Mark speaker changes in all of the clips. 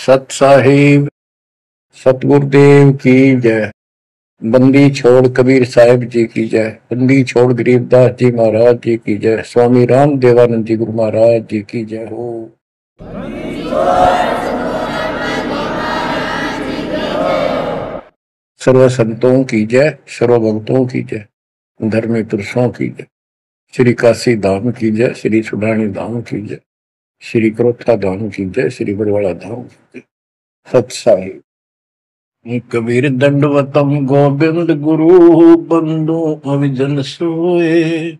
Speaker 1: सत साहिब सतगुरुदेव की जय। बंदी छोड़ कबीर साहिब जी की जय। बंदी छोड़ गरीबदास जी महाराज जी की जय। स्वामी राम देवानंद जी गुरु महाराज जी की जय हो। सर्व संतों की जय, सर्व भक्तों की जय, धर्मी पुरुषों की जय। श्री काशी धाम की जय, श्री सुडानी धाम की जय, श्री क्रोथा धाम की जय, श्री बरवाड़ा धाम की जय। सत साहिब कबीर दंडवतम गोविंद गुरु बंदो अविजन सोए।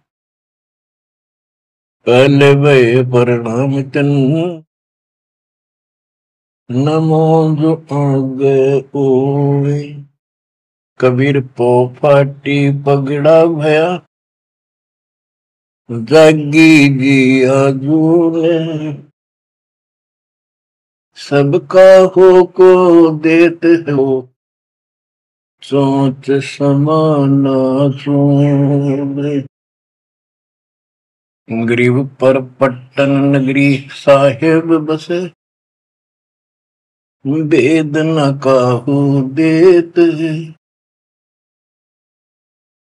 Speaker 1: पहले वे प्रणाम तन नमो जो आगे ओए। कबीर पो फाटी पगड़ा भया जागी जी आजूने। सबका हो को देते हो सोच समाना सोने। गरीब पर पट्टन नगरी साहेब बसे वेद न काहू देत।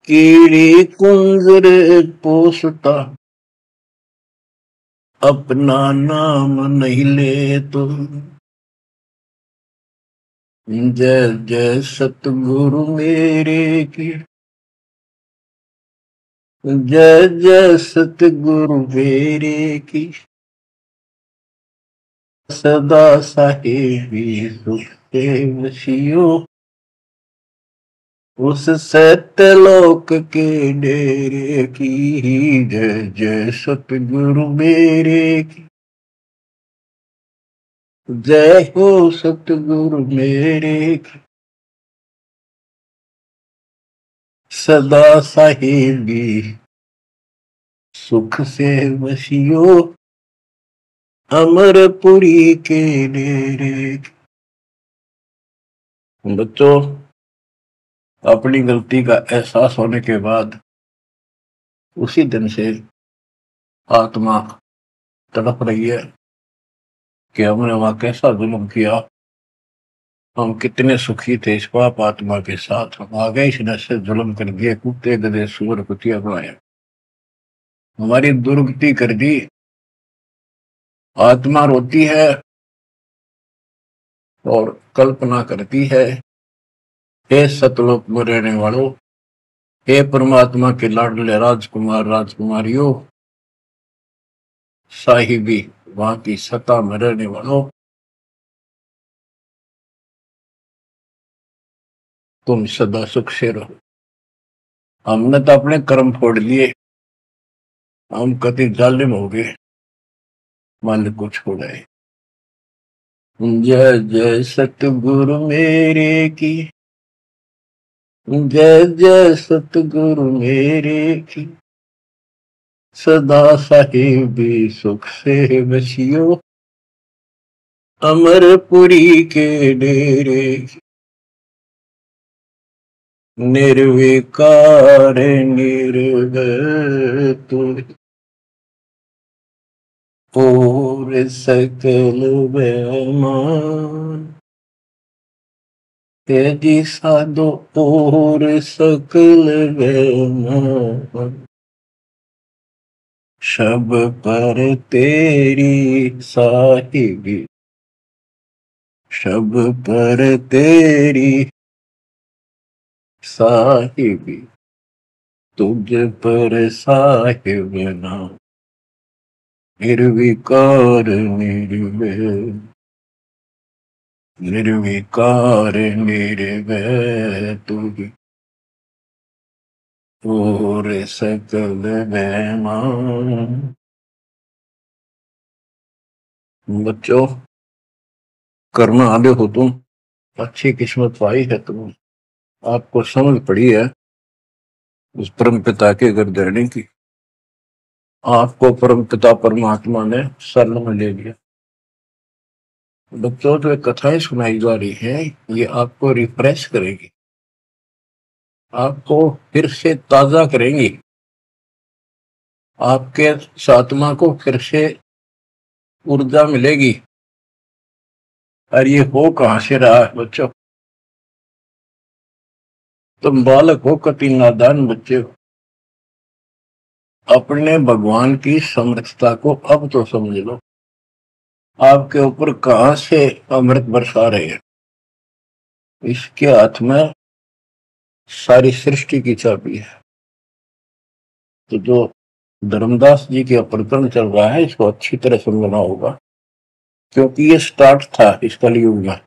Speaker 1: कीड़ी कुंजर पोसता अपना नाम नहीं ले तो। जय जय सतगुरु मेरे की जय जय सतगुरु मेरे की। सदा साहेबी सुख से वसियो उस सत्यलोक के डेरे की। जय जय सतगुरु मेरे की जय हो सतगुरु मेरे की। सदा साहेबी सुख से वसियो अमरपुरी के डेरे। बच्चों, अपनी गलती का एहसास होने के बाद उसी दिन से आत्मा तड़प रही है कि हमने वहां कैसा जुल्म किया। हम कितने सुखी थे इस पाप आत्मा के साथ, हम आगे इस से जुल्म कर दिए, कुत्ते गधे सुअर कुतिया बनाए, हमारी दुर्गति कर दी। आत्मा रोती है और कल्पना करती है, हे सतलोक में रहने वालों, हे परमात्मा के लाडले राजकुमार राजकुमारियों, साहिबी वहां की सत्ता में रहने वालों, तुम सदा सुख से रहो। हमने तो अपने कर्म फोड़ लिए, हम कति जालिम हो गए, मालिक को छोड़ाए। जय जय सतगुरु मेरे की जय जय सतगुरु मेरे की। सदा साहिबी सुख से बसियो अमरपुरी के डेरे। निर्विकार निर्भय तू और सकल बेमान। तेजी साधो और सकल बेमान। शब पर तेरी साहिबी शब पर तेरी साहिबी तुझ पर साहिब नाम। निर्विकार निर्भय निर्विकार निर्भय तुझ और सकल बेमान। बच्चों, कर्म आदे हो तुम, अच्छी किस्मत पाई है तुम, आपको समझ पड़ी है उस परम पिता के गर्दनी की। आपको परम पिता परमात्मा ने शरण में ले लिया। बच्चों, जो कथाएं सुनाई जा रही है ये आपको रिफ्रेश करेगी, आपको फिर से ताजा करेंगी, आपके आत्मा को फिर से ऊर्जा मिलेगी, और ये हो कहां से रहा है बच्चों? तुम बालक हो, कति नादान बच्चे हो। अपने भगवान की समर्थता को अब तो समझ लो। आपके ऊपर कहां से अमृत बरसा रहे हैं? इसके हाथ में सारी सृष्टि की चाबी है। तो जो धर्मदास जी के प्रकरण चल रहा है, इसको अच्छी तरह समझना होगा, क्योंकि ये स्टार्ट था इस कलयुग में।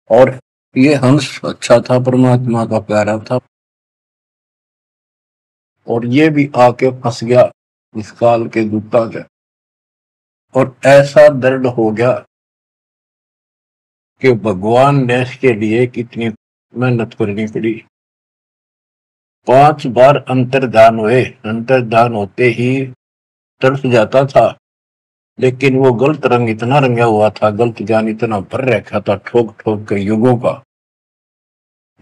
Speaker 1: और ये हंस अच्छा था, परमात्मा का प्यारा था, और ये भी आके फंस गया इस काल के दूता के। और ऐसा दर्द हो गया कि भगवान ने इसके लिए कितनी मेहनत करनी पड़ी। 5 बार अंतर्धान हुए। अंतर्धान होते ही तरस जाता था, लेकिन वो गलत रंग इतना रंगा हुआ था, गलत ज्ञान इतना भर रखा था ठोक ठोक के युगों का।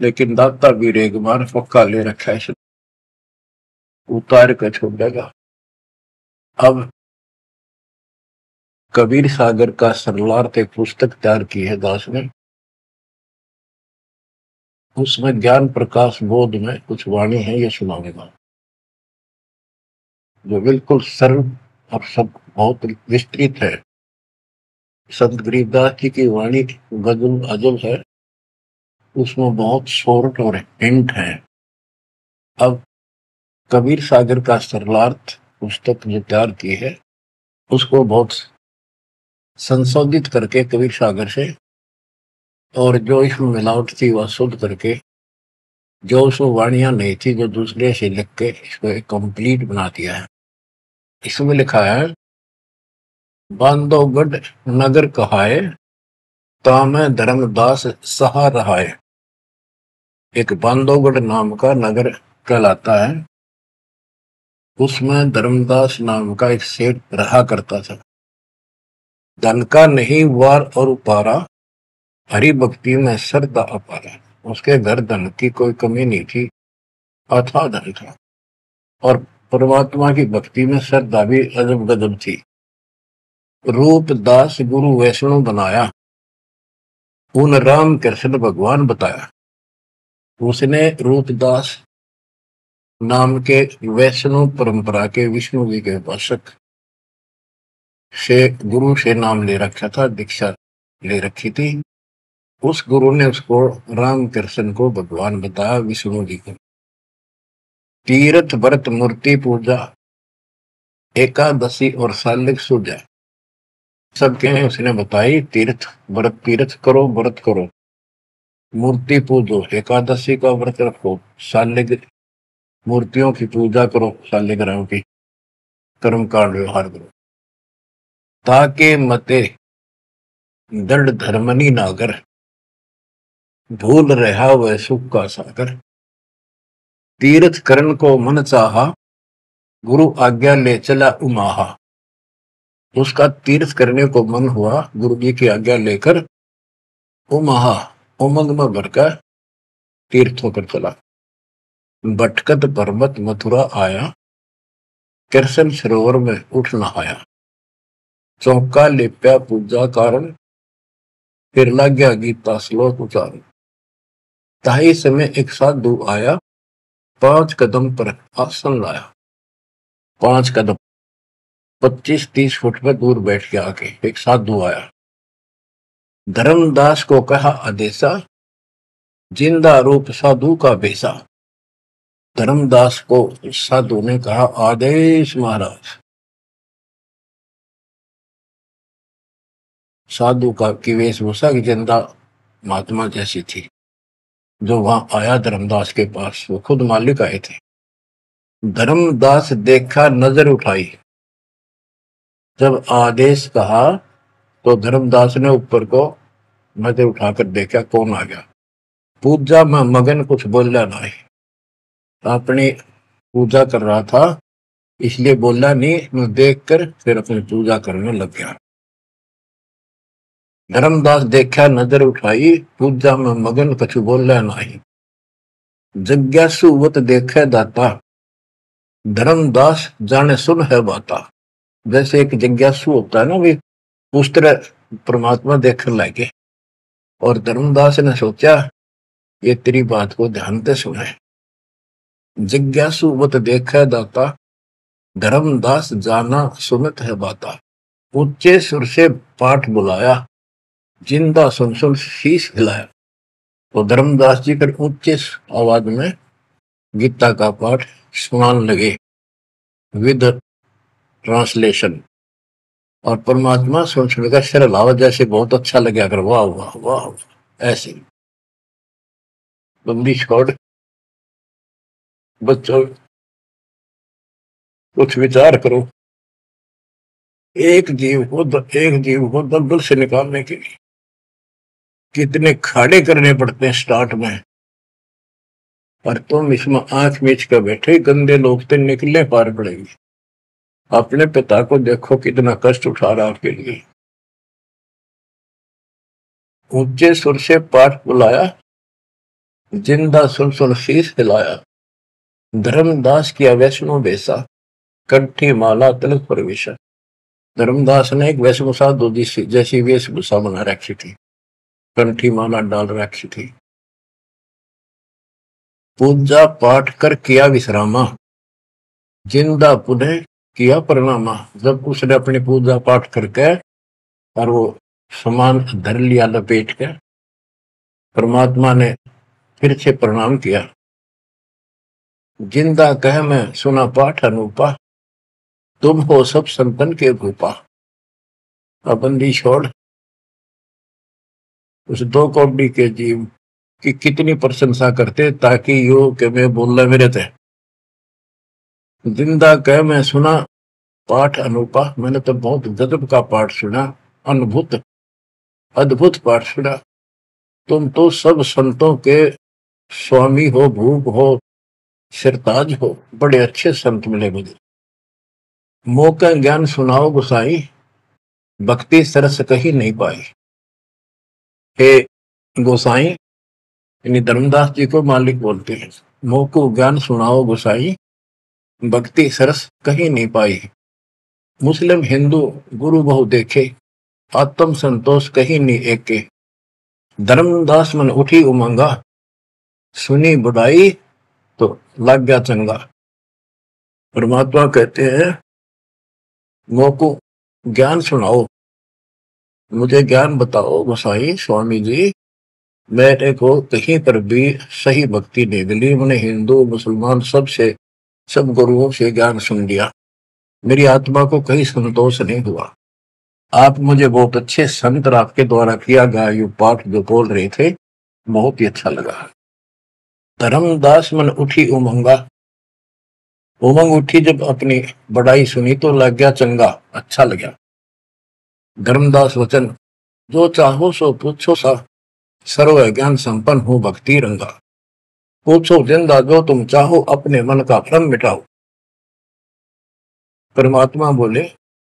Speaker 1: लेकिन दाता भी एक बार पक्का ले रखा है, इसे उतार कर छोड़ेगा। अब कबीर सागर का सरलार्थ एक पुस्तक तैयार की है दास ने। उसमें ज्ञान प्रकाश बोध में कुछ वाणी है, ये सुनाऊंगा, जो बिल्कुल सरल और सब बहुत विस्तृत है। संत गरीबदास जी की वाणी गजल अजल है, उसमें बहुत शॉर्ट और हिंट है। अब कबीर सागर का सरलार्थ पुस्तक जो तैयार की है, उसको बहुत संशोधित करके कबीर सागर से, और जो इसमें मिलावट थी वह शुद्ध करके, जो उसमें वाणियां नहीं थी जो दूसरे से लिख के इसको एक कंप्लीट बना दिया है। इसमें लिखा है, बांधवगढ़ नगर कहाए, तामे धर्मदास सहा रहाए। एक बांधवगढ़ नाम का नगर कहलाता है, उसमें धर्मदास नाम का एक सेठ रहा करता था। धन का नहीं वार और उपारा, हरि भक्ति में श्रद्धा अपारा। उसके घर धन की कोई कमी नहीं थी, अथाह धन था, और परमात्मा की भक्ति में श्रद्धा भी अजब गजब थी। रूप दास गुरु वैष्णव बनाया, उन राम कृष्ण भगवान बताया। उसने रूपदास नाम के वैष्णव परंपरा के विष्णु जी के उपासक से गुरु से नाम ले रखा था, दीक्षा ले रखी थी। उस गुरु ने उसको राम कृष्ण को भगवान बताया, विष्णु जी को। तीर्थ व्रत मूर्ति पूजा, एकादशी और सालिक सूजा, सबके उसने बताई। तीर्थ व्रत, तीर्थ करो, व्रत करो, मूर्ति पूजो, एकादशी का व्रत रखो, सालिक मूर्तियों की पूजा करो, शालिग्राम की, कर्म कांड व्यवहार करो, ताके मते दृढ़ धर्मनी नागर, भूल रहा वह सुख का सागर। तीर्थ करण को मन चाहा, गुरु आज्ञा ले चला उमाहा। उसका तीर्थ करने को मन हुआ, गुरु जी की आज्ञा लेकर उमाहा, उमंग में भरकर तीर्थ होकर चला। भटकत पर्वत मथुरा आया, कृष्ण सरोवर में उठ नहाया। चौका लेप्या पूजा कारण, फिर लग गया गीता श्लोक उचारण। ताही समय एक साधु आया, 5 कदम पर आसन लाया। 5 कदम 25-30 फुट पर दूर बैठ के आके एक साधु आया। धर्मदास को कहा आदेशा, जिंदा रूप साधु का भेसा। धर्मदास को साधु ने कहा, आदेश महाराज। साधु का की वेशभूषा की जिंदा महात्मा जैसी थी। जो वहां आया धर्मदास के पास, वो खुद मालिक आए थे। धर्मदास देखा, नजर उठाई। जब आदेश कहा तो धर्मदास ने ऊपर को नजर उठाकर देखा, कौन आ गया। पूजा में मगन, कुछ बोला नहीं, अपनी पूजा कर रहा था, इसलिए बोला नहीं। मैं देखकर फिर अपनी पूजा करने लग गया। धर्मदास देखा, नजर उठाई, पूजा में मगन, कुछ बोला नहीं। जिज्ञासुवत देखे दाता, धर्मदास जाने सुन है बाता। जैसे एक जिज्ञासु होता है ना, भी पूछते रहे परमात्मा देखने लगे और धर्मदास ने सोचा ये तेरी बात को ध्यान से सुने। जिज्ञासु बत देखै दाता, धर्मदास जाना सुनत है बाता। ऊंचे सुर से पाठ बुलाया, जिंदा सुन सुन शीश हिलाया। तो धर्मदास जी फिर ऊंचे आवाज में गीता का पाठ सुनाने लगे विद ट्रांसलेशन। और परमात्मा सुन सुनकर सिर हिलावा, जैसे बहुत अच्छा लगे, अगर वाह वाह वाह ऐसे। बंदी छोड़ बच्चों कुछ विचार करो, एक जीव को दलदल से निकालने के लिए कितने खाड़े करने पड़ते हैं स्टार्ट में, और तुम इसमें आंख मीच कर बैठे, गंदे लोग तो निकलने पार पड़ेगी। अपने पिता को देखो कितना कष्ट उठा रहा आपके लिए। ऊंचे सुर से पाठ बुलाया, जिंदा सुन सुन शीश हिलाया। धर्मदास किया वैष्णो बेसा, कंठी माला तिलक प्रवेशा। धर्मदास ने एक वेशभूषा दूधी जैसी वेशभूषा बना रखी थी, कंठी माला डाल रखी थी। पूजा पाठ कर किया विश्रामा, जिंदा पुनः किया प्रणामा। जब उसने अपनी पूजा पाठ करके और वो सामान धर लिया लपेट के, परमात्मा ने फिर से प्रणाम किया। जिंदा कह मैं सुना पाठ अनूपा, तुम हो सब संतन के भूपा। बंदी छोड़ उस दो कौड़ी के जीव की कितनी प्रशंसा करते, ताकि यो के मैं बोलना मेरे थे। जिंदा कह मैं सुना पाठ अनूपा, मैंने तो बहुत गजब का पाठ सुना, अद्भुत अद्भुत पाठ सुना। तुम तो सब संतों के स्वामी हो, भूप हो, सिरताज हो, बड़े अच्छे संत मिले मुझे। मौका ज्ञान सुनाओ गुसाई, भक्ति सरस कहीं नहीं पाई। हे गोसाई, यानी धर्मदास जी को मालिक बोलते हैं, मोको ज्ञान सुनाओ गोसाई, भक्ति सरस कहीं नहीं पाई। मुस्लिम हिंदू गुरु बहु देखे, आत्म संतोष कहीं नहीं एके। धर्मदास मन उठी उमंगा, सुनी बुढ़ाई तो लग गया चंगा। परमात्मा कहते हैं मोको ज्ञान सुनाओ, मुझे ज्ञान बताओ गोसाई स्वामी जी। मेरे को कहीं पर भी सही भक्ति नहीं मिली, मैंने हिंदू मुसलमान सब गुरुओं से ज्ञान सुन लिया, मेरी आत्मा को कहीं संतोष नहीं हुआ। आप मुझे बहुत अच्छे संत और आपके द्वारा किया गया ये पाठ जो बोल रहे थे, बहुत ही अच्छा लगा। धर्मदास मन उठी उमंगा, उमंग उठी जब अपनी बड़ाई सुनी तो लग गया चंगा, अच्छा लगा। धर्मदास वचन, जो चाहो सो पूछो सा, सर्व ज्ञान संपन्न हो भक्ति रंगा। पूछो जिंदा जो तुम चाहो, अपने मन का भ्रम मिटाओ। परमात्मा बोले,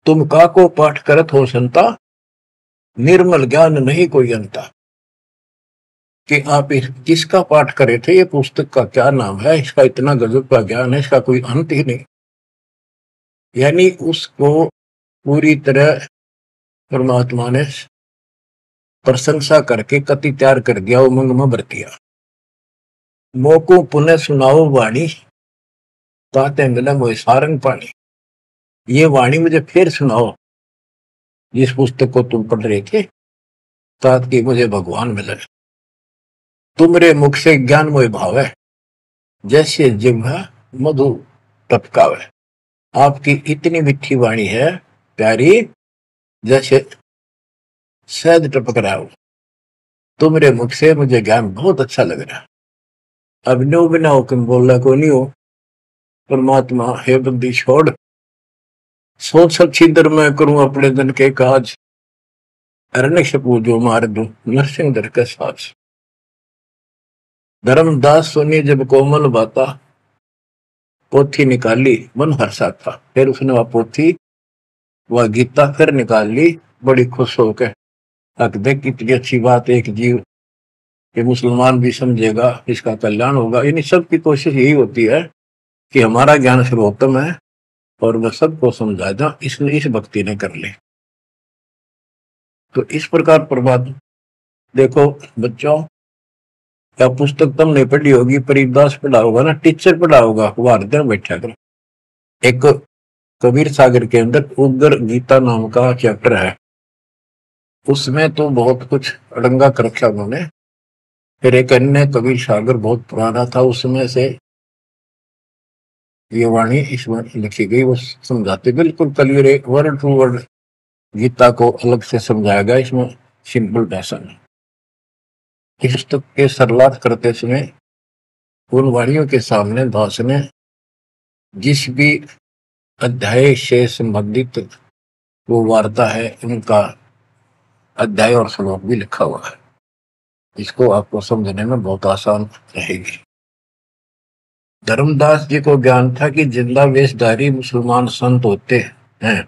Speaker 1: तुम का को पाठ करत हो संता, निर्मल ज्ञान नहीं कोई अंता। कि आप किसका पाठ करे थे, ये पुस्तक का क्या नाम है, इसका इतना गजब का ज्ञान है, इसका कोई अंत ही नहीं। यानी उसको पूरी तरह परमात्मा ने प्रशंसा करके कति तैयार कर दिया, उमंग में भर दिया। मोको पुनः सुनाओ वाणी, ताते मिला मोह सारंग पानी। ये वाणी मुझे फिर सुनाओ, जिस पुस्तक को तुम पढ़ रहे थे, ताकि मुझे भगवान मिले। तुमरे मुख से ज्ञान मोह भावे, जैसे जिह्वा मधु टपकावे। आपकी इतनी मीठी वाणी है प्यारी, जैसे शहद टपक रहा हो। तुमरे मुख से मुझे ज्ञान बहुत अच्छा लग रहा। अब नो बिना हुक्म बोलना को नहीं हो। परमात्मा हे बंदी छोड़, सोच छिदर मैं करूं अपने दिन के काज, अरण्य पूजो मार दो नरसिंह दर के साज। धर्मदास सुनी जब कोमल बाता, पोथी निकाली मन हर्षा था। फिर उसने वह पोथी वह गीता फिर निकाल ली, बड़ी खुश होकर। देख कितनी अच्छी बात, एक जीव कि मुसलमान भी समझेगा, इसका कल्याण होगा। यानी सबकी कोशिश यही होती है कि हमारा ज्ञान सर्वोत्तम है और वह सबको समझा दो, इसलिए इस भक्ति ने कर ले। तो इस प्रकार परमात्मा, देखो बच्चों, या पुस्तक तुमने पढ़ी होगी, परिदास पढ़ा होगा ना, टीचर पढ़ा होगा, वो हृदय में बैठा कर। एक कबीर सागर के अंदर उग्र गीता नाम का चैप्टर है, उसमें तो बहुत कुछ अड़ंगा कर रखा उन्होंने। फिर एक अन्य कबीर सागर बहुत पुराना था, उसमें से ये वाणी इसमें लिखी गई, वो समझाते बिल्कुल क्लियर, एक वर्ड टू वर्ड गीता को अलग से समझाया गया इसमें, सिंपल भाषा में। इस पुस्तक के सरलार्थ करते समय उन वाणियों के सामने दास ने जिस भी अध्याय से संबंधित वो वार्ता है, उनका अध्याय और श्लोक भी लिखा हुआ है। इसको आपको समझने में बहुत आसान रहेगी। धर्मदास जी को ज्ञान था कि जिंदा वेशधारी मुसलमान संत होते हैं,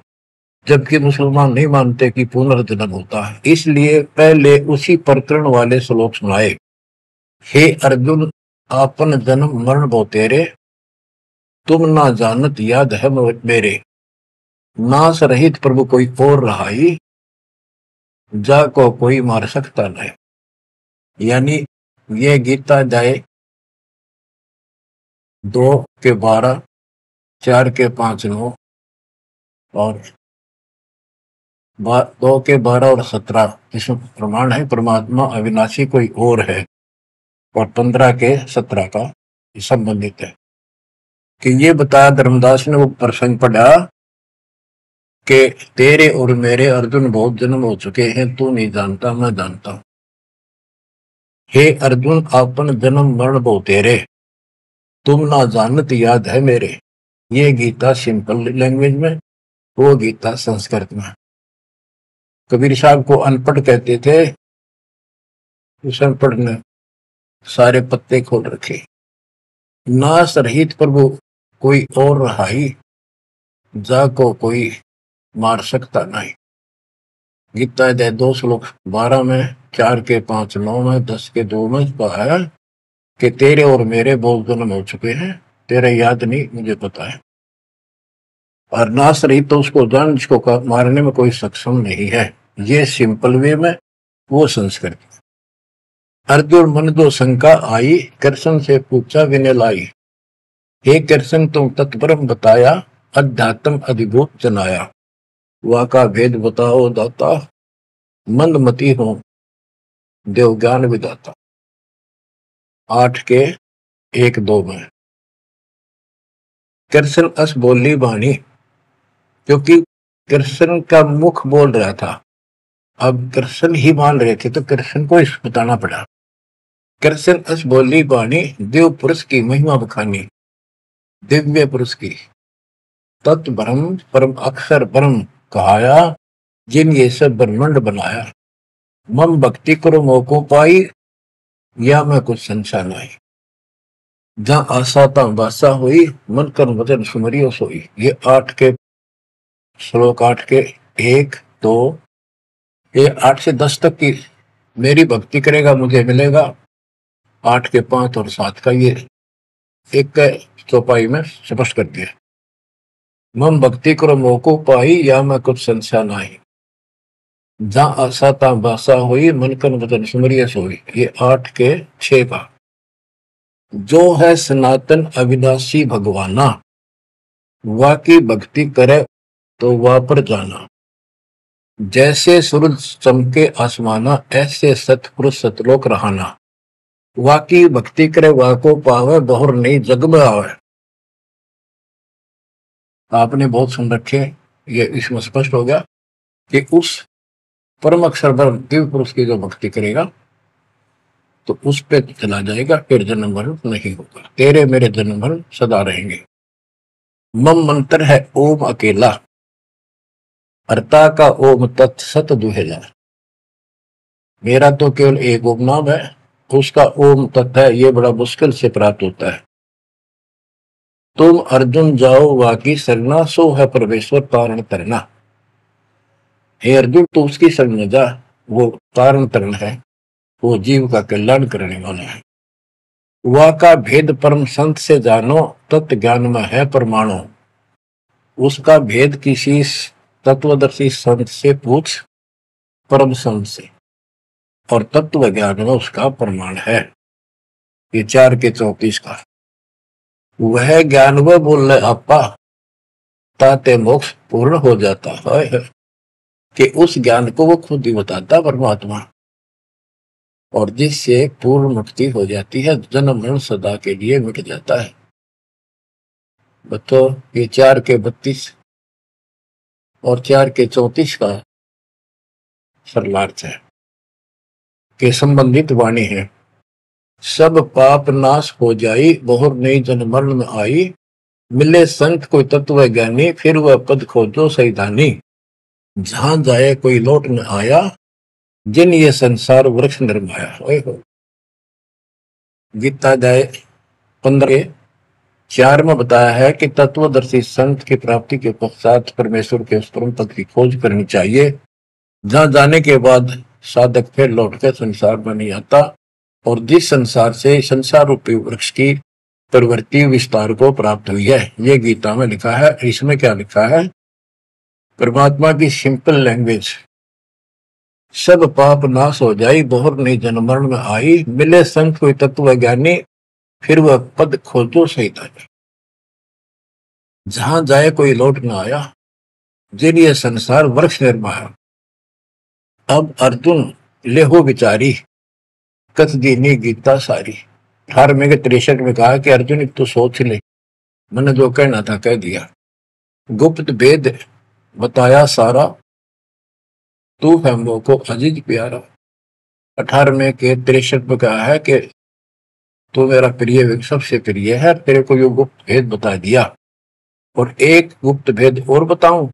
Speaker 1: जबकि मुसलमान नहीं मानते कि पुनर्जन्म होता है। इसलिए पहले उसी प्रकरण वाले श्लोक सुनाए। हे अर्जुन, आपन जन्म मरण बहु तेरे, तुम ना जानत याद है मेरे, नास रहित प्रभु कोई और रहाई, जा को कोई मार सकता नहीं। यानी ये गीता अध्याय 2 के 12, 4 के 5, 9 और 2 के 12 और 17 इसमें प्रमाण है परमात्मा अविनाशी कोई और है, और 15 के 17 का संबंधित है। कि ये बताया धर्मदास ने वो प्रसंग पढ़ा कि तेरे और मेरे अर्जुन बहुत जन्म हो चुके हैं, तू नहीं जानता, मैं जानता हूं। हे अर्जुन, आपन जन्म मरण बहु तेरे, तुम ना जानत याद है मेरे। ये गीता सिंपल लैंग्वेज में, वो गीता संस्कृत में। कबीर साहब को अनपढ़ कहते थे, उस अनपढ़ ने सारे पत्ते खोल रखे। नास रहित प्रभु कोई और रहाई, जा को कोई मार सकता नहीं। गीता अध्याय 2 श्लोक 12 में, 4 के 5, 9 में, 10 के 2 में कहा कि तेरे और मेरे बहुत जन्म हो चुके हैं, तेरे याद नहीं, मुझे पता है। और नास रहित तो उसको जान जिसको मारने में कोई सक्षम नहीं है। ये सिंपल वे में, वो संस्कृत। अर्जुन मन दो शंका आई, कृष्ण से पूछा विनय लाई। हे कृष्ण, तुम तत्परम बताया, अध्यात्म अधिभूत जनाया। वा का भेद बताओ दाता, मंदमती हो देव ज्ञान विदाता। 8 के 1, 2 में। कृष्ण अस बोली बाणी, क्योंकि कृष्ण का मुख बोल रहा था, अब कृष्ण ही मान रहे थे, तो कृष्ण को इस बताना पड़ा। कृष्ण अस बोली बाणी, देव पुरुष की महिमा बखानी, दिव्य पुरुष की तत्व ब्रह्म परम अक्षर ब्रह्म कहाया, जिन ये सब ब्रह्मांड बनाया। मम भक्ति करो मोको पाई, या मैं कुछ संशय नहीं। जहां आशा ता बासा हुई, मन कर वचन सुमरियो सोई। ये 8 के 1, 2, ये 8 से 10 तक की मेरी भक्ति करेगा मुझे मिलेगा। 8 के 5 और 7 का ये 1 चौपाई में स्पष्ट कर दिया। मम भक्ति करो मोको पाई, या मैं कुछ संशय नहीं। जहां आशा ता बासा हुई, मन कर वचन सुमरियो सोई। ये 8 के 6 का। जो है सनातन अविनाशी भगवाना, वा की भक्ति करे तो वा पर जाना। जैसे सूरज चमके आसमाना, ऐसे सतपुरुष सतलोक रहाना। वा की भक्ति करे वा को पावे, बहुर नहीं जग में आवे। आपने बहुत सुन रखे, ये इसमें स्पष्ट हो गया कि उस परम अक्षर दिव्य पुरुष की जो भक्ति करेगा तो उस पे चला जाएगा, फिर जन्म मरण नहीं होगा। तेरे मेरे जन्म मरण सदा रहेंगे। मम मंत्र है ओम अकेला, अर्ता का ओम तत् सत दुहेला। मेरा तो केवल एक ओम नाम है, उसका ओम तत् है, ये बड़ा मुश्किल से प्राप्त होता है। तुम अर्जुन जाओ वाकी सरना, सो है परमेश्वर तारण तरना। हे अर्जुन, तो उसकी शरण में जा, वो तारण तरण है, वो जीव का कल्याण करने वाला है। वा का भेद परम संत से जानो, तत्व ज्ञान में है परमाणु। उसका भेद किसी तत्वदर्शी संत से पूछ, परम संत से, और तत्व ज्ञान में उसका प्रमाण है। ये 4 के 34 का वह ज्ञान वह बोल रहे आपा ताते मोक्ष पूर्ण हो जाता है कि उस ज्ञान को वो खुद ही बताता परमात्मा, और जिससे पूर्ण मुक्ति हो जाती है, जन्म मरण सदा के लिए मिट जाता है। तो ये 4 के 32 और 4 के 34 का सरलार्थ है के संबंधित वाणी है। सब पाप नाश हो जाई, बहुर नई जन्म मरण में आई, मिले संत कोई तत्व ज्ञानी, फिर वह पद खोजो सैधानी, जहां जाए कोई लौट न आया, जिन ये संसार वृक्ष निर्माया। गीता अध्याय 15 4 में बताया है कि तत्वदर्शी संत की प्राप्ति के पश्चात परमेश्वर के परम पद की खोज करनी चाहिए, जहां जाने के बाद साधक फिर लौटकर संसार में नहीं आता, और जिस संसार से संसार रूपी वृक्ष की प्रवृत्ति विस्तार को प्राप्त हुई है। ये गीता में लिखा है। इसमें क्या लिखा है? परमात्मा की सिंपल लैंग्वेज, सब पाप नाश हो जाई, बहुर नहीं जन्म मरण में आई, मिले संत कोई तत्व ज्ञानी, फिर वह पद खोजो सैतानी, जहां जाए कोई लौट न आया, जिन ये संसार वृक्ष निर्माया। अब अर्जुन लेहो विचारी, कथ दीनी गीता सारी। 18वें के 63 में कहा कि अर्जुन एक तो सोच ले, मैंने जो कहना था कह दिया, गुप्त भेद बताया सारा, तू है मोह को अजीज प्यारा। 18वें के 63 में कहा है कि तू मेरा प्रिय सबसे प्रिय है, तेरे को यो गुप्त भेद बता दिया। और एक गुप्त भेद और बताऊं,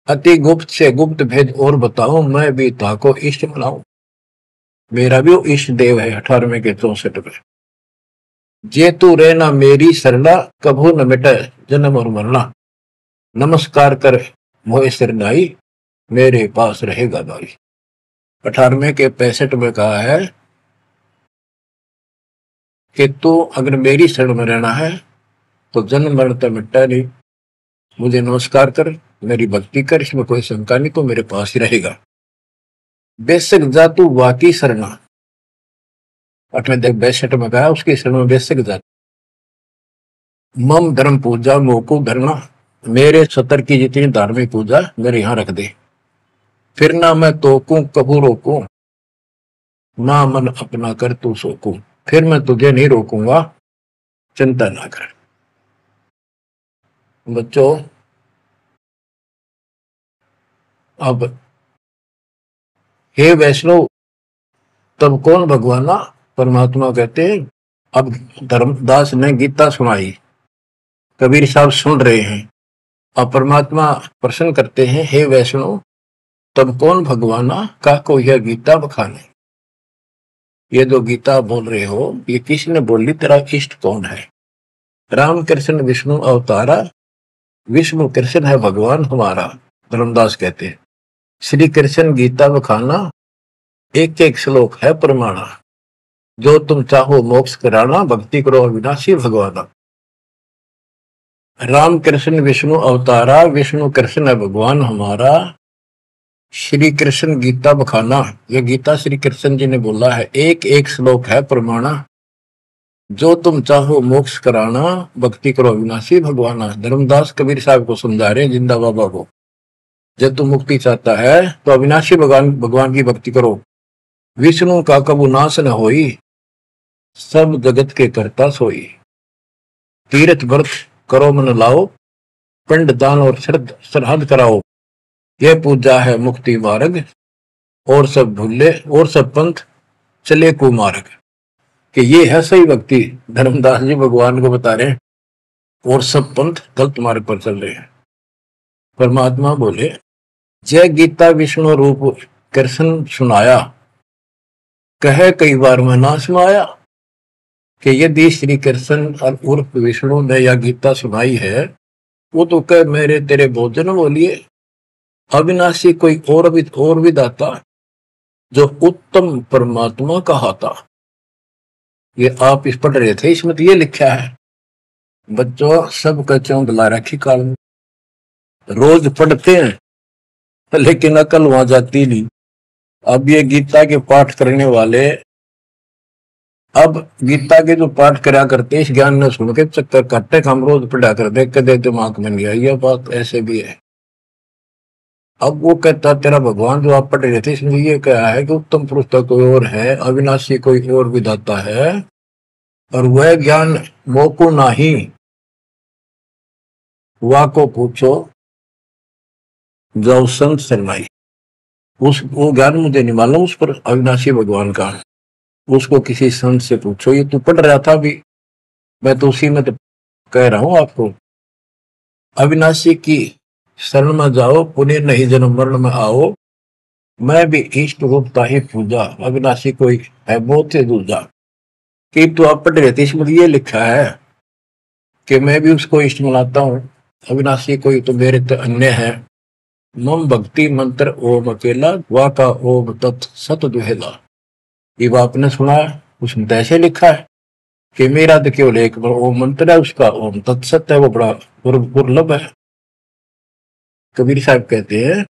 Speaker 1: अति गुप्त से गुप्त भेद और बताऊं, मैं भी ताको इष्ट बनाऊं, मेरा भी इष्ट देव है। 18वें के 64 में, जे तू रहना मेरी सरला, कभू न मिटे जन्म और मरना, नमस्कार कर मोह सिरनाई, मेरे पास रहेगा भाई। 18वें के 65 में कहा है कि तू अगर मेरी शरण में रहना है तो जन्म मरण तो मिटता नहीं, मुझे नमस्कार कर, मेरी भक्ति कर, इसमें कोई शंका नहीं, तो मेरे पास ही रहेगा। बेशक जा तू वाकी शरणा, 62 में कहा उसकी शरण में बेशक जा। मम धर्म पूजा मोको धरना, मेरे सतर की जितनी धार्मिक पूजा मेरे यहाँ रख दे, फिर ना मैं तोकूं कभू रोकूं, ना मन अपना कर तू सोकूं, फिर मैं तुझे नहीं रोकूंगा, चिंता ना कर। बच्चों अब हे वैष्णव, तब कौन भगवाना? परमात्मा कहते हैं। अब धर्मदास ने गीता सुनाई, कबीर साहब सुन रहे हैं, अब परमात्मा प्रश्न करते हैं, हे वैष्णव तब कौन भगवाना का को यह गीता बखाने। ये जो गीता बोल रहे हो ये किसने बोली? तेरा इष्ट कौन है? राम कृष्ण विष्णु अवतारा, विष्णु कृष्ण है भगवान हमारा। धर्मदास कहते हैं श्री कृष्ण गीता बखाना, एक एक श्लोक है प्रमाणा, जो तुम चाहो मोक्ष कराना, भक्ति करो अविनाशी भगवाना। राम कृष्ण विष्णु अवतारा, विष्णु कृष्ण है भगवान हमारा, श्री कृष्ण गीता बखाना, ये गीता श्री कृष्ण जी ने बोला है, एक एक श्लोक है प्रमाणा, जो तुम चाहो मोक्ष कराना, भक्ति करो अविनाशी भगवाना। धर्मदास कबीर साहब को समझा रहे हैं, जिंदा बाबा को, जब तुम मुक्ति चाहता है तो अविनाशी भगवान की भक्ति करो। विष्णु का कबू नाश न होई, सब जगत के करता सोई, तीर्थ व्रत करो मन लाओ, पिंड दान और श्राद्ध कराओ, यह पूजा है मुक्ति मार्ग, और सब भूले और सब पंथ चले कुमार्ग। कि ये है सही भक्ति। धर्मदास जी भगवान को बता रहे हैं, और सब पंथ गलत मार्ग पर चल रहे हैं। परमात्मा बोले, जय गीता विष्णु रूप कृष्ण सुनाया, कहे कई बार मैं ना सुनाया। कि यदि श्री कृष्ण और उर्फ विष्णु ने यह गीता सुनाई है, वो तो कह मेरे तेरे भोजन बोलिए, अविनाशी कोई और विधाता, जो उत्तम परमात्मा कहा था। ये आप इस पढ़ रहे थे, इसमें तो ये लिखा है। बच्चों सब कच्चों दिला रखी काल में, रोज पढ़ते हैं लेकिन अकल वहां जाती नहीं। अब ये गीता के पाठ करने वाले, अब गीता के जो पाठ करा करते इस ज्ञान ने सुन के चक्कर काटते, हम रोज पढ़ा कर देख के दे दिमाग में गया, ये बात ऐसे भी है। अब वो कहता तेरा भगवान जो आप पढ़ रहे थे इसमें ये क्या है कि उत्तम पुरुष तो कोई और है, अविनाशी कोई और विधाता है, और वह ज्ञान मोको नाही, वा को पूछो जो संत शरणाई। उस वो ज्ञान मुझे नहीं मालूम उस पर अविनाशी भगवान का, उसको किसी संत से पूछो। ये तू पढ़ रहा था भी, मैं तो उसी में तो कह रहा हूं आपको। अविनाशी की शरण में जाओ, पुण्य नहीं जन्म मरण में आओ, मैं भी इष्ट रूपता ही पूजा, अविनाशी कोई है बहुत से दूजा। कि तो आप पढ़ रहे थे इसमें ये लिखा है कि मैं भी उसको इष्ट मनाता हूँ, अविनाशी कोई तो मेरे तो अन्य है। मम भक्ति मंत्र ओम अकेला, वा का ओम तत् सत दुहेला। ये आपने सुना, उसमें तो ऐसे लिखा है कि मेरा तो केवल एक ओम मंत्र है, उसका ओम तत्सत है, वो बड़ा दुर्लभ है। कबीर साहब कहते हैं,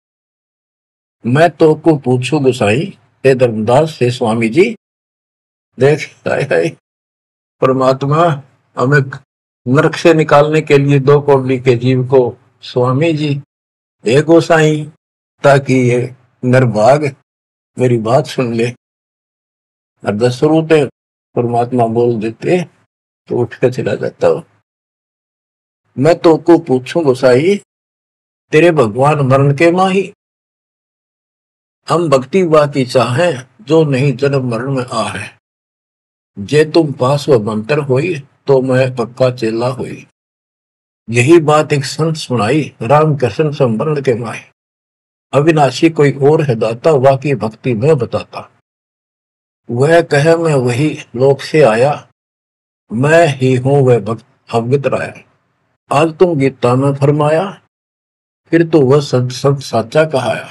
Speaker 1: मैं तो को पूछू गोसाई हे धर्मदास हे स्वामी जी। देख हाय परमात्मा हमें नरक से निकालने के लिए दो कौड़ी के जीव को स्वामी जी हे गोसाई, ताकि ये नरभाग मेरी बात सुन ले। और 10 रूपये परमात्मा बोल देते तो उठ के चला जाता हो। मैं तो को पूछूं गोसाई तेरे भगवान मरण के माही, हम भक्ति बाकी चाहे जो नहीं जन्म मरण में आ है। जे तुम पास व मंत्र होई तो मैं पक्का चेला हुई। यही बात एक संत सुनाई राम कृष्ण संवरण के माही। अविनाशी कोई और है दाता, वाकी भक्ति में बताता। वह कहे मैं वही लोक से आया, मैं ही हूं वह भक्त अवगत राया। आज तुम गीता में फरमाया, फिर तो वह सच सच साचा कहाया,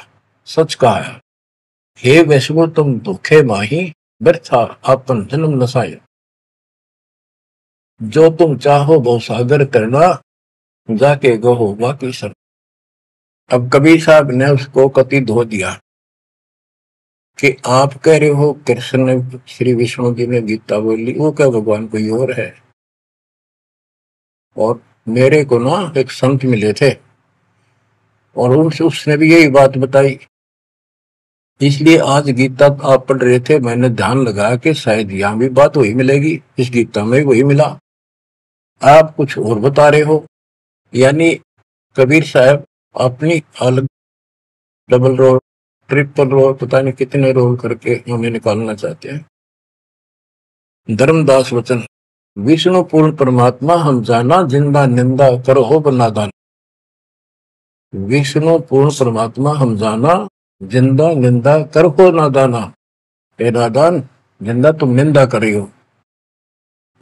Speaker 1: सच कहाया। हे वैष्णव तुम दुखे माही, व्यर्था आपन जन्म नसाया। जो तुम चाहो वो सागर करना, जाके गहो बाकी सर। अब कबीर साहब ने उसको कति धो दिया कि आप कह रहे हो कृष्ण ने श्री विष्णु जी ने गीता बोली, वो क्या भगवान कोई और है। और मेरे को ना एक संत मिले थे और उनसे उसने भी यही बात बताई, इसलिए आज गीता आप पढ़ रहे थे, मैंने ध्यान लगाया कि शायद यहाँ भी बात वही मिलेगी, इस गीता में वही मिला, आप कुछ और बता रहे हो। यानी कबीर साहब अपनी अलग डबल रोल ट्रिपल रोल पता नहीं कितने रोल करके हमें निकालना चाहते हैं। धर्मदास वचन, विष्णु पूर्ण परमात्मा हम जाना, जिंदा निंदा करो हो बनादान। विष्णु पूर्ण परमात्मा हम जाना, जिंदा निंदा कर हो नादाना। हे नादान, जिंदा तुम निंदा करी हो,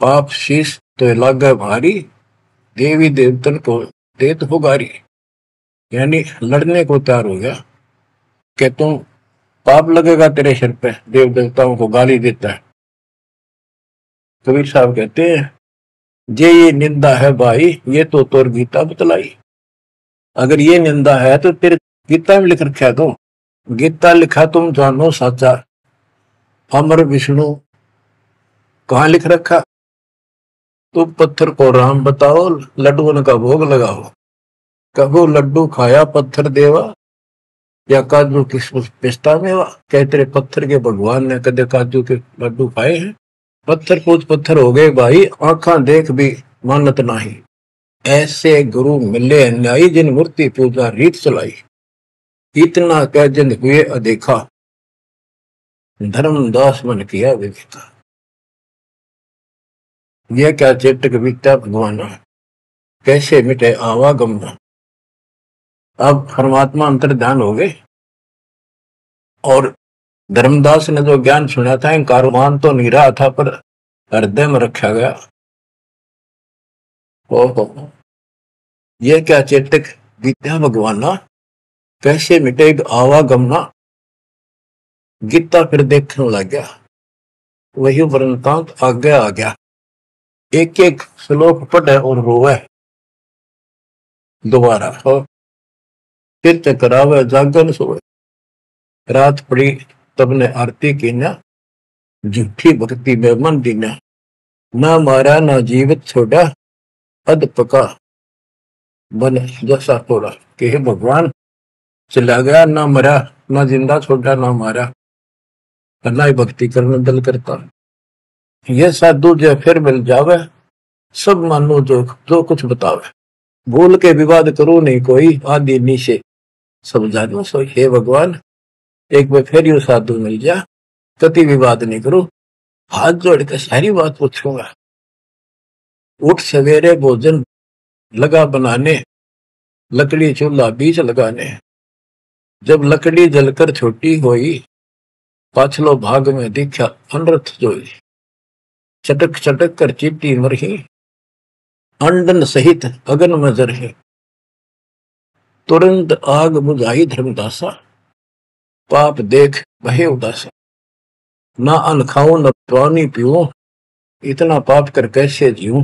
Speaker 1: पाप शीश तो लागे भारी, देवी देवतन को देत हो गारी। यानी लड़ने को तैयार हो गया कि तुम पाप लगेगा तेरे सिर पे, देव देवताओं को गाली देता है। कबीर साहब कहते हैं, जे ये निंदा है भाई, ये तो तोर गीता बतलाई। अगर ये निंदा है तो तेरे गीता में लिख रखा है, तो गीता लिखा तुम जानो साचा, अमर विष्णु कहाँ लिख रखा। तुम पत्थर को राम बताओ, लड्डुओं का भोग लगाओ। कबो लड्डू खाया पत्थर देवा, या काजू किशमिश पिस्ता मेवा। क्या तेरे पत्थर के भगवान ने कदे काजू के लड्डू खाए हैं। पत्थर पूछ पत्थर हो गए भाई, आंखा देख भी मानत नाही। ऐसे गुरु मिले अन्यायी, जिन मूर्ति पूजा रीत चलाई। इतना कह जिन हुए अदेखा, धर्मदास मन किया विवेका। यह क्या चेतक बीता भगवाना, कैसे मिटे आवागमना। अब परमात्मा अंतर ध्यान हो गए और धर्मदास ने जो ज्ञान सुना था, कारवान तो नहीं रहा था पर हृदय में रखा गया। ओहो, यह क्या चेतक बीता भगवाना, कैसे मिटे आवागमना। गीता फिर देखने लग गया, वही वृंतांत आगे आ गया। एक एक श्लोक पढ़े और रोवे दोबारा, और फिर चकरावे जागन सोए। रात पड़ी तब ने आरती की न, झूठी भक्ति में मन दीना, ना मारा ना जीवित छोड़ा, अध पका बन जैसा थोड़ा। कि हे भगवान, चला गया ना मरा, ना जिंदा छोड़ा ना मारा, ना ही भक्ति करने दिल करता। ये साधु जो फिर मिल जावे, सब मानो जो जो कुछ बतावे, भूल के विवाद करो नहीं कोई, आदि नीचे सब जानो सोई। हे भगवान, एक बार फिर यू साधु मिल जा, कति विवाद नहीं करो, हाथ जोड़ के सारी बात पूछूंगा। उठ सवेरे भोजन लगा बनाने, लकड़ी चूल्हा बीच लगाने, जब लकड़ी जलकर छोटी होई, पाछलो भाग में दिखा अनरथ जोई। चटक चटक कर चिट्टी मरही, अंडन सहित अगन में जरही, तुरंत आग बुझाई धर्मदासा, पाप देख बहे उदासा। ना अन्न खाऊं न पानी पीऊं, इतना पाप कर कैसे जीऊं।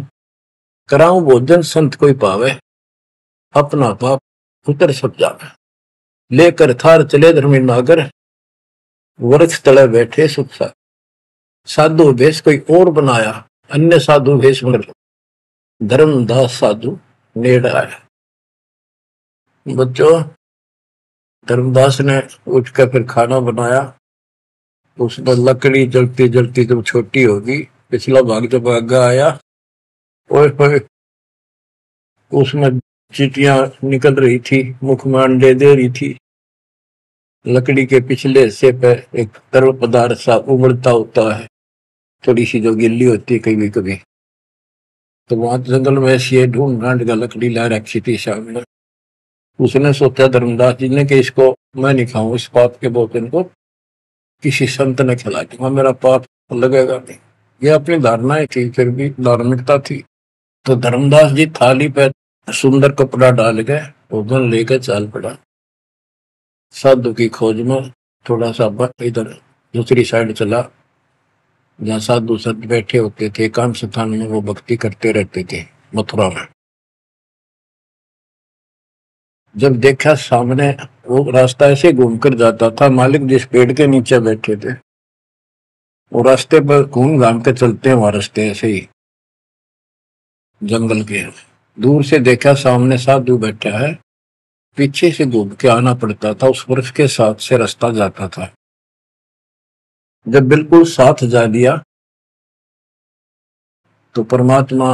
Speaker 1: कराऊं भोजन संत कोई पावे, अपना पाप उतर सब जावे। लेकर थार चले धर्मी नागर, वृक्ष तले बैठे सुख सा। साधु भेष कोई और बनाया, अन्य साधु भेष मगर धर्मदास साधु नेड़ आया। बच्चों, धर्मदास ने उठकर फिर खाना बनाया। उसमें लकड़ी जलती जलती जब छोटी होगी, पिछला भाग जब आगे आया, और उसमें चीटियां निकल रही थी, मुख में अंडे दे रही थी। लकड़ी के पिछले हिस्से पर एक तरल पदार्थ सा उबलता होता है, थोड़ी सी जो गिल्ली होती है कभी कभी। तो वहां जंगल में ऐसी ढूंढ ढांड का लकड़ी ला रखी थी सामने। उसने सोचा धर्मदास जी ने कि इसको मैं नहीं खाऊं, इस पाप के भोजन को किसी संत ने खिला दूंगा, मेरा पाप लगेगा नहीं। ये अपनी धारणाएं थी, फिर भी धार्मिकता थी। तो धर्मदास जी थाली पे सुंदर कपड़ा डाल के भोजन लेकर चाल पड़ा। साधु की खोज में थोड़ा सा इधर दूसरी साइड चला, जहाँ साधु संत बैठे होते थे, एकांत स्थान में वो भक्ति करते रहते थे मथुरा में। जब देखा सामने वो रास्ता ऐसे घूमकर जाता था, मालिक जिस पेड़ के नीचे बैठे थे वो रास्ते पर घूम घाम के चलते हैं, वहां रास्ते ऐसे ही जंगल के। दूर से देखा सामने साधु बैठा है, पीछे से घूम के आना पड़ता था, उस वृक्ष के साथ से रास्ता जाता था। जब बिल्कुल साथ जा लिया तो परमात्मा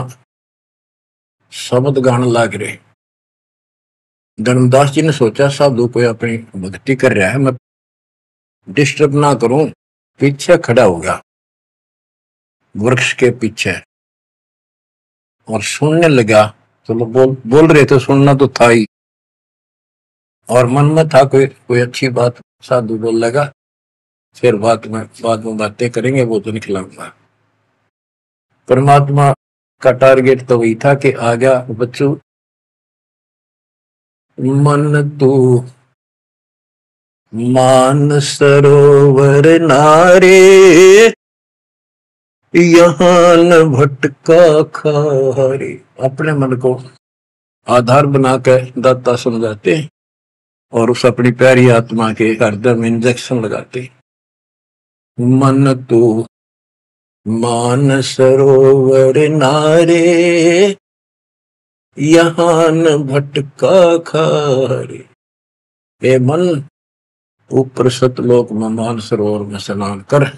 Speaker 1: शब्द गान लाग रहे। धर्मदास जी ने सोचा साधु कोई अपनी भक्ति कर रहा है, मैं डिस्टर्ब ना करूं, पीछे खड़ा होगा वृक्ष के पीछे और सुनने लगा। चलो बोल रहे तो सुनना तो था ही, और मन में था कोई अच्छी बात साधु बोल लगा, फिर बाद में बातें करेंगे, वो तो निकलाऊंगा। परमात्मा का टारगेट तो वही था कि आ गया बच्चों, मन तू मान सरोवर नारे, यहाँ न भटका खारे। अपने मन को आधार बनाकर दाता समझाते और उस अपनी प्यारी आत्मा के हृदय में इंजेक्शन लगाते। मन तू मान सरोवर नारे, यहाँ न भटका खारे। ए मन, ऊपर सतलोक में मान सरोवर में स्नान कर,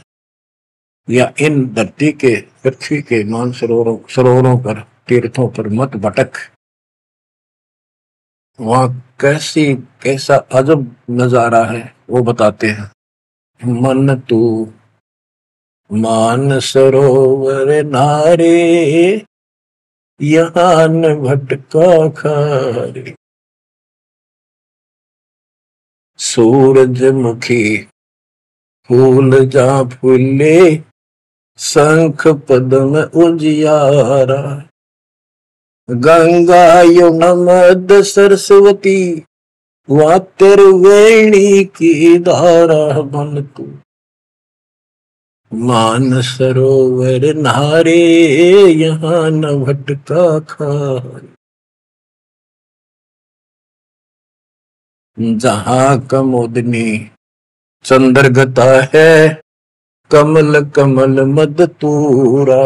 Speaker 1: या इन धरती के पृथ्वी के मान सरोवरों पर, तीर्थों पर मत भटक। वहां कैसा अजब नजारा है वो बताते हैं। मन तू मान सरोवर नारे, यहाँ न भटका खारे। सूरजमुखी फूल जा फूले, शंख पद्म उजियारा। गंगा यमुना मद सरस्वती, वातरवेणी की धारा। मन तू मान सरोवर नारे, यहाँ न भटका खारे। जहाँ कमोदनी चंद्रगता है कमल कमल मद तूरा,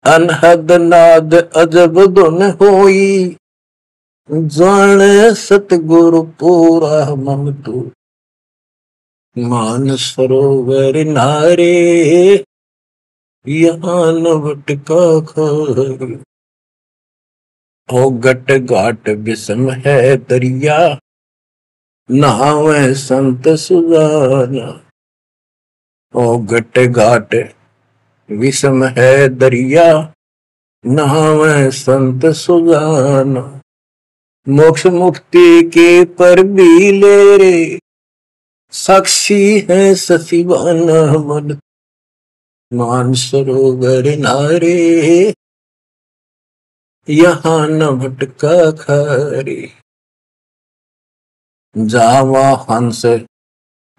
Speaker 1: अनहद नाद अजब धुन होई, जाने सतगुरु पूरा मन तू। मान सरोवर नारे यहाँ नवट का खारी, हो गट घाट विषम है दरिया, नहावे संत सुजाना। ओ गट घाट विषम है दरिया, नहावे संत सुजाना। मोक्ष मुक्ति के पर भी ले रे, साक्षी है सचिवाना मन। मान सरोवर नारे यहाँ न भटका खारी, जावा हंस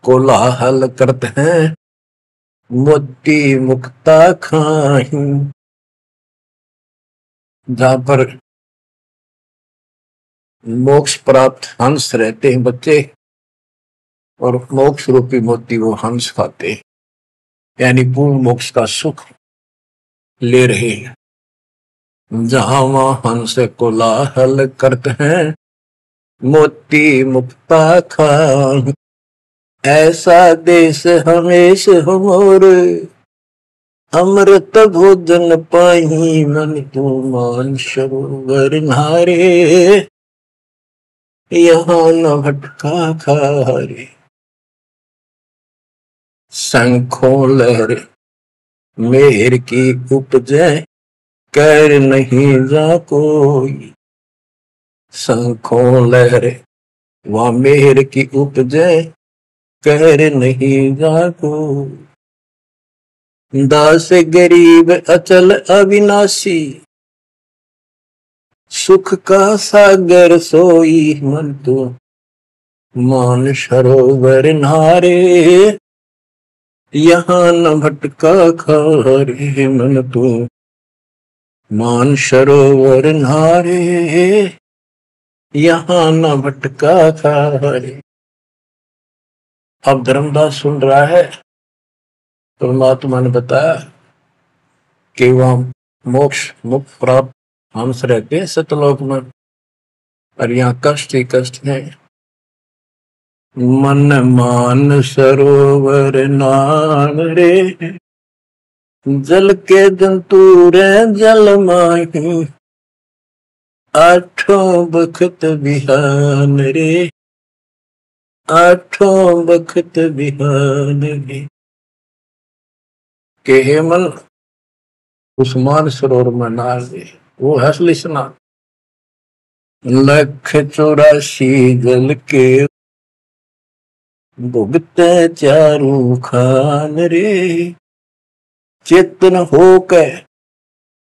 Speaker 1: कोलाहल करते हैं, मोती मुक्ता खाही। जहां पर मोक्ष प्राप्त हंस रहते हैं बच्चे, और मोक्ष रूपी मोती वो हंस खाते, यानी पूर्ण मोक्ष का सुख ले रहे हैं। जहां वहां हंस कोलाहल करते हैं, मोती मुक्ता खान। ऐसा देश हमेश हमोर, अमृत भोजन पाही मन तू। मान सरोवर नारे यहाँ न भटका खारे, शंखों लहर मेहर की उपजे, कर नहीं जा कोई। शंखों लहर वह मेहर की उपजे, कर नहीं जा कोई। दास गरीब अचल अविनाशी, सुख का सागर सोई मन तू। मान सरोवर नारे यहाँ न भटका खारे मन तू। मान सरोवर नारे यहाँ न भटका खारे। अब धर्मदास सुन रहा है, परमात्मा ने बताया कि वह मोक्ष मुक्त प्राप्त हंस रहते हैं सतलोक में, और यहाँ कष्ट ही कष्ट है। मन मान सरोवर नान रे, जल के जंतु रे जल माही। आठों बखत बिहान रे, आठों बखत बिहान रे। के हेमल उस मान सरोवर में नार दे, वो है असली स्नान। लख 84 जल के भुगते चारू खान रे। चेतन होकर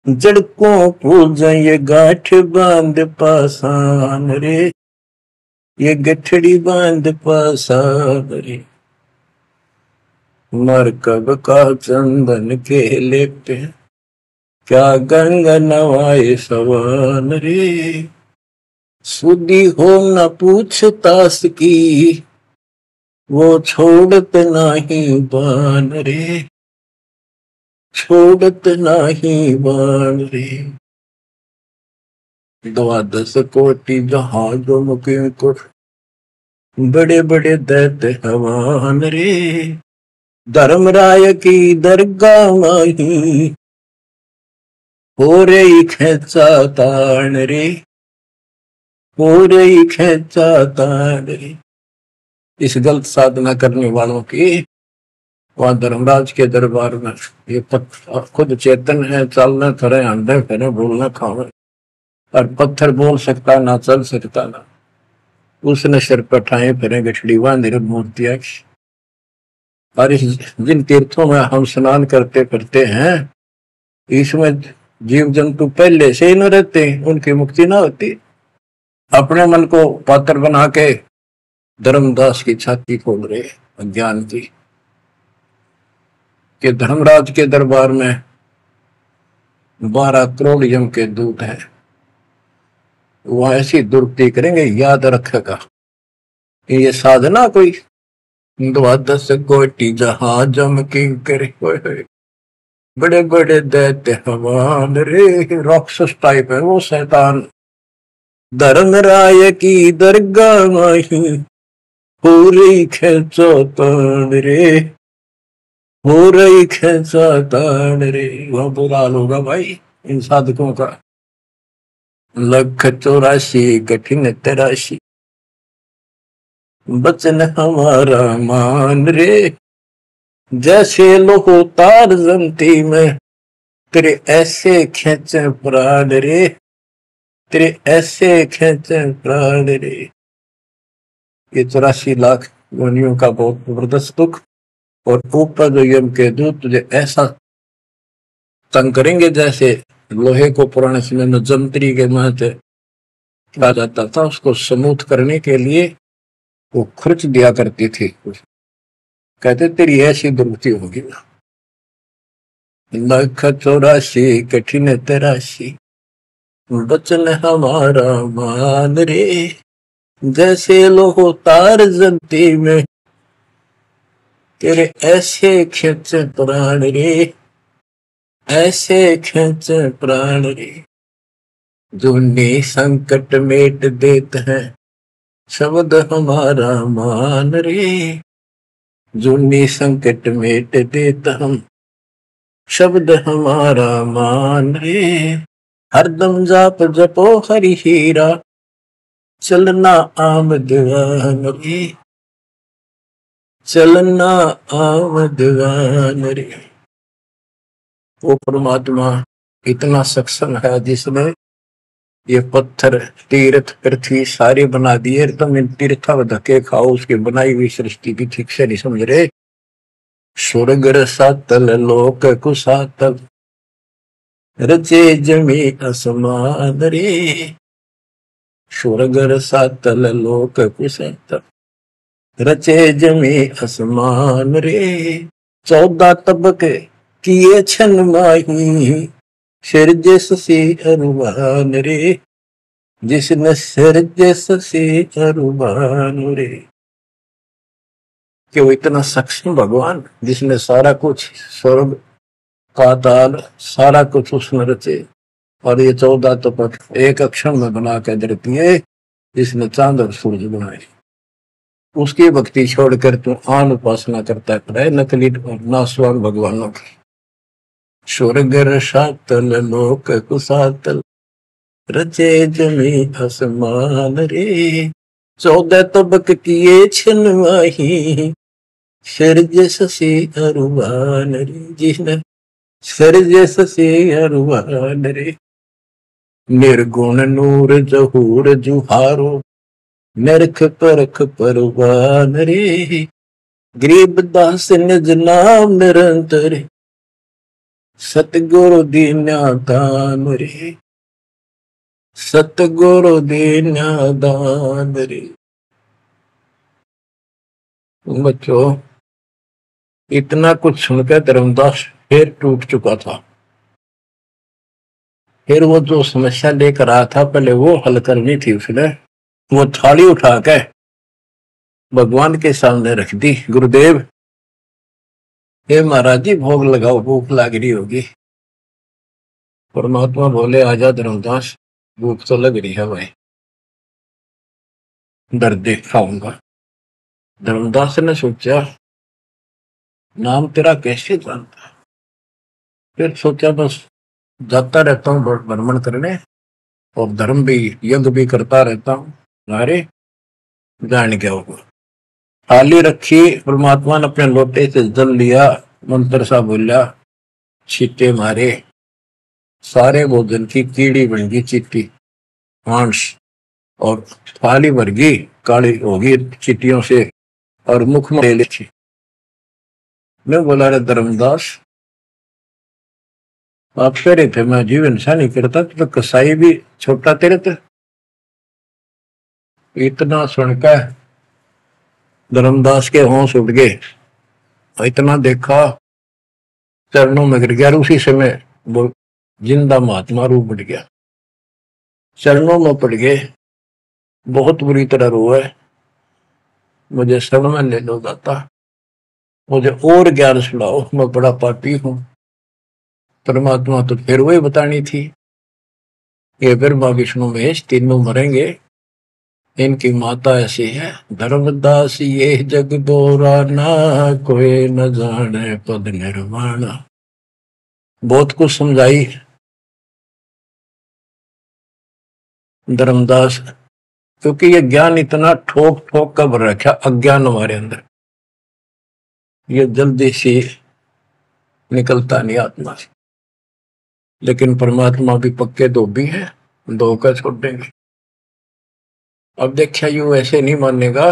Speaker 1: जड़कों पूजा ये गाठ बांध पासान रे, ये गठड़ी बांध पासान रे। मरकब का चंदन के लेपते, क्या गंगा नवाए सवान रे। सुधी हो न पूछतास की, वो छोड़त नाही बान रे, छोड़त नाही बान रे। 12 कोटि जहाजों मुके को, बड़े बड़े दैत्य हवान रे। धर्मराय की दरगाह माही, हो रही खेचा तान रे, हो रही खेचा तान रे। इस गलत साधना करने वालों की वहां धर्मराज के दरबार में ये खुद चेतन है, चलना करे, अंधे फिरे, बोलना खावे, और पत्थर बोल सकता ना, चल सकता ना। उसने सिर पर ठाए फिरे गठड़ी बांध मूर्तियां। और इस जिन तीर्थों में हम स्नान करते फिरते हैं, इसमें जीव जंतु पहले से ही न रहते, उनकी मुक्ति ना होती। अपने मन को पात्र बना के धर्मदास की छाती खोल रहे अज्ञान की, कि धर्मराज के दरबार में 12 करोड़ यम के दूत हैं, वह ऐसी दुर्गति करेंगे, याद रखेगा। ये साधना कोई द्वादश कोटि जहाजम की करे, बड़े बड़े दैत्य हवान रे, राक्षस टाइप है वो शैतान। धर्म राय की दरगाह माही पूरी खेचो तान रे, हो रही खेचा तान रे। वह बुरा हाल होगा भाई इन साधकों का। 184 कठिन तराशी, बचन हमारा मान रे, जैसे लोह तार जमती में, तेरे ऐसे खेचे प्राण रे, तेरे ऐसे खेचे प्राण रे। ये 84 लाख योनियों का बहुत जबरदस्त दुख, और ऊपर जो यम के दूत तुझे ऐसा तंग करेंगे जैसे लोहे को पुराने समय में जंतरी के महते किया जाता था, उसको स्मूथ करने के लिए वो खुर्च दिया करती थी। कहते तेरी ऐसी दुर्गति होगी ना। 184 कठिन तराशी, बचन हमारा मान रे, जैसे लोहो तार जंती में, तेरे ऐसे खेचे प्राण रे, ऐसे खेचे प्राण रे। जूने संकट मेट देत है, शब्द हमारा मान रे, जूनी संकट मेट देत हम, शब्द हमारा मान रे। हरदम जाप जपो हरि हीरा, चलना आमदवान रे, चलना आमदवान रे। वो परमात्मा इतना सक्षम है जिसने ये पत्थर तीर्थ पृथ्वी सारी बना दिए। तुम इन तीर्था धक्के खाओ, उसकी बनाई हुई सृष्टि की ठीक से नहीं समझ रहे। स्वर्ग रसातल लोक कुसातल, रचे जमी असमान रे, स्वर्ग रसातल लोक कुसातल, रचे जमी असमान रे। 14 तबके किए छन माही, सिरजे ससी अरुमान रे, जिसने सिरजे ससी अरुमान रे। कि वो इतना सक्षम भगवान जिसने सारा कुछ स्वर्ग पाताल सारा कुछ उसने रचे, और ये 14 तपक एक अक्षर में बना के धरती है, जिसने चांद और सूरज बनाए। उसकी भक्ति छोड़कर तू आन उपासना करता है नकली और नासवान भगवानों की। स्वर्ग रसातल लोक कुसातल, रचे जमी आसमान रे। 14 तबक किए छिन माही, सिरज ससी अरुवान रे, जिसने सिरज ससी अरुवान रे। निर्गुण नूर जहूर जुहारो, नरख परख परवान रे। गरीब दास निज नाम निरंतर, सतगुरु दीना दान रे, सतगुरु दीना दान रे। बच्चों इतना कुछ सुनकर धर्मदास फिर टूट चुका था। फिर वो जो समस्या लेकर आया था पहले वो हल करनी थी उसने। वो थाली उठा के भगवान के सामने रख दी, गुरुदेव हे महाराज जी भोग लगाओ, भूख लग रही होगी। परमात्मा बोले आजा धर्मदास, भूख तो लग रही है भाई, दर्द देख खाऊंगा। धर्मदास ने सोचा नाम तेरा कैसे जानता। फिर सोचा बस जाता रहता हूँ भ्रमण करने, और धर्म भी यज्ञ भी करता रहता हूँ, अरे जान क्या होगा। थाली रखी, परमात्मा ने अपने लोटे से जल लिया, मंत्र सा बोला, छींटे मारे, सारे भोजन की कीड़ी बन गई चिट्टी मांस, और थाली भर गई काली होगी चिट्टियों से, और मुख में ले ली। मैं बोला रे धर्मदास आप कह रहे थे मैं जीव इंसान नहीं करता, तो कसाई भी छोटा तेरे थे। इतना सुनकर धर्मदास के होश उठ गए, इतना देखा चरणों में गिर गया। उसी समय वो जिंदा महात्मा रूप बढ़ गया, चरणों में पड़ गए, बहुत बुरी तरह रोए। मुझे शरण में ले लो दाता, मुझे और ज्ञान सुनाओ, मैं बड़ा पापी हूं। परमात्मा तो फिर वही बतानी थी, ये ब्रह्मा विष्णु महेश तीनों मरेंगे, इनकी माता ऐसी है। धर्मदास ये जग दोराना, कोई न जाने पद निर्वाण। बहुत कुछ समझाई धर्मदास, क्योंकि ये ज्ञान इतना ठोक ठोक कर भर रखा अज्ञान हमारे अंदर, ये जल्दी से निकलता नहीं आत्मा से। लेकिन परमात्मा भी पक्के धोबी है, धोकर छोड़ देंगे। अब देखा यू ऐसे नहीं मानेगा,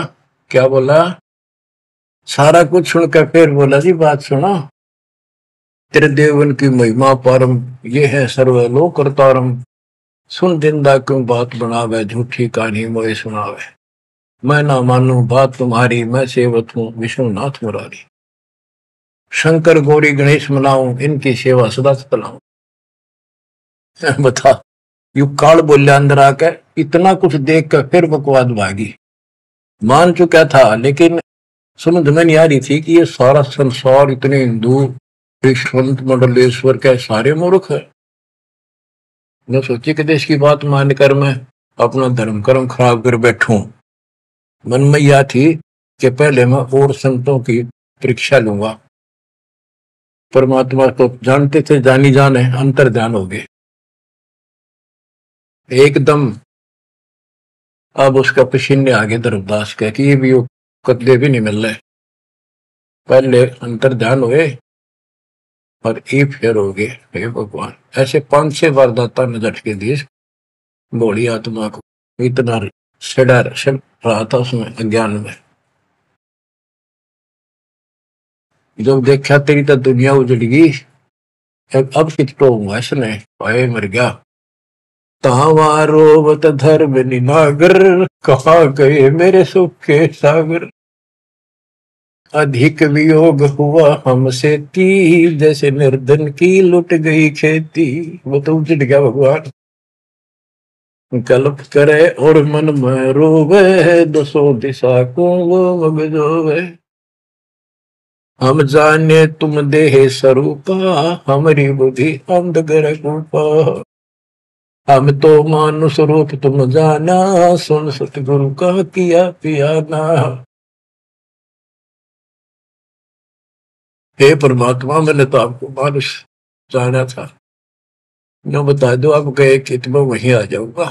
Speaker 1: क्या बोला, सारा कुछ सुनकर फिर बोला जी बात सुनो, तेरे देवन की महिमा परम, ये है सर्वलोक करतारम। सुन जिंदा क्यों बात बनावे, झूठी कहानी मोए सुनावे। मैं ना मानू बात तुम्हारी, मैं सेवक हूँ विष्णुनाथ मुरारी। शंकर गौरी गणेश मनाऊं, इनकी सेवा सदा चलाऊं। बता, यू काल बोलिया अंदर आकर, इतना कुछ देख कर फिर बकवाद भागी। मान चुका था लेकिन समझ में नहीं आ रही थी कि ये सारा संसार, इतने हिंदू संत मंडलेश्वर के सारे मूर्ख है। मैं सोची कि देश की बात मानकर मैं अपना धर्म कर्म खराब कर बैठूं। मन में यह थी कि पहले मैं और संतों की परीक्षा लूंगा। परमात्मा को जानते थे, जानी जाने अंतर ध्यान हो गए एकदम। अब उसका पसीने आगे धर्मदास कह कि ये भी कदे भी नहीं मिल रहे। पहले अंतर ध्यान हुए और ये फिर हो गए। हे भगवान, ऐसे 5-6 बार दाता ने झटके दिए भोली आत्मा को, इतना सड़ा रहा था उसमें अज्ञान में। जब देखा तेरी तो दुनिया उजड़ गई, अब कितो हुआ इसने, भाई मर गया। तावा रोवत धर्म निनागर, कहाँ गए मेरे सुख के सागर। अधिक वियोग हुआ हमसे ती, जैसे निर्धन की लुट गई खेती। वो तो उजड़ गया भगवान। कल्प करे और मन में रोवे, दसों दिशा को वो मगजोवे। हम जाने तुम देह स्वरूपा, हमारी बुद्धि अंधकार रूपा। हम तो मानुष रूप तुम जाना, सुन सतगुरु का किया पियाना। हे परमात्मा, मैंने तो आपको मानुष जाना था, न बता दो आप गए कि मैं वहीं आ जाऊंगा।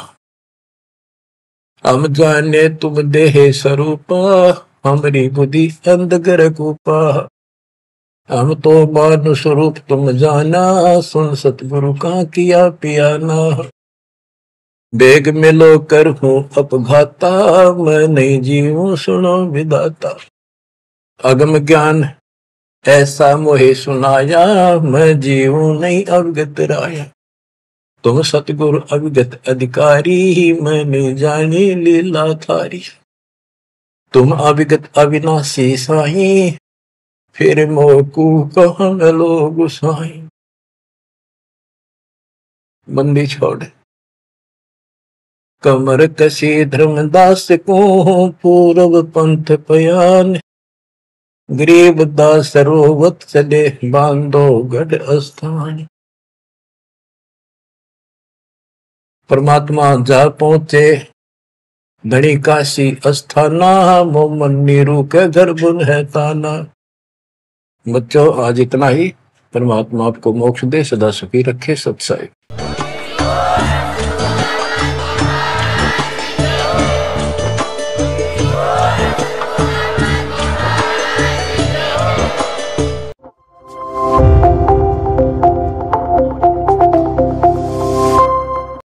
Speaker 1: हम जाने तुम देह स्वरूपा, हमारी बुद्धि अंधकार रूपा। हम तो मानुष रूप तुम जाना, सुन सतगुरु का किया पियाना। बेग मिलो कर हूं अपघाता, मैं नहीं जीऊं सुनो विदाता। अगम ज्ञान ऐसा मोहे सुनाया, मैं जीऊं नहीं अवगत राया। तुम सतगुरु अवगत अधिकारी, मैं नहीं जानी लीला थारी। तुम अविगत अविनाशी साई, फिर मोकू कहाँ मिलो गुसाई। बंदी छोड़ कमर कसी धर्मदास को, पूर्व पंथ पयान। गरीब दास रोवत चले, बांधो गढ़ स्थान। परमात्मा जा पहुंचे धनी काशी अस्थाना, मोमन नीरू के घर बुन है ताना। बच्चों, आज इतना ही। परमात्मा आपको मोक्ष दे, सदा सुखी रखे। सत्संग।